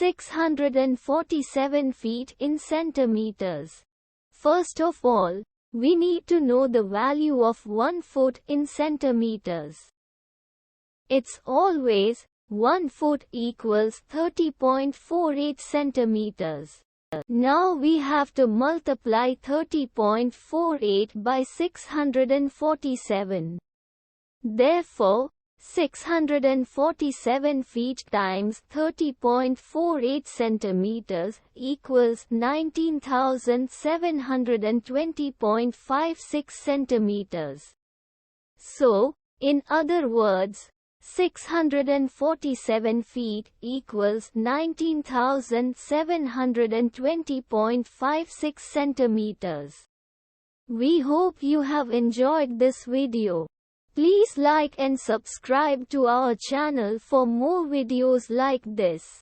647 feet in centimeters. First of all, we need to know the value of 1 foot in centimeters. It's always 1 foot equals 30.48 centimeters. Now we have to multiply 30.48 by 647. Therefore, 647 feet times 30.48 centimeters equals 19,720.56 centimeters. So, in other words, 647 feet equals 19,720.56 centimeters. We hope you have enjoyed this video. Please like and subscribe to our channel for more videos like this.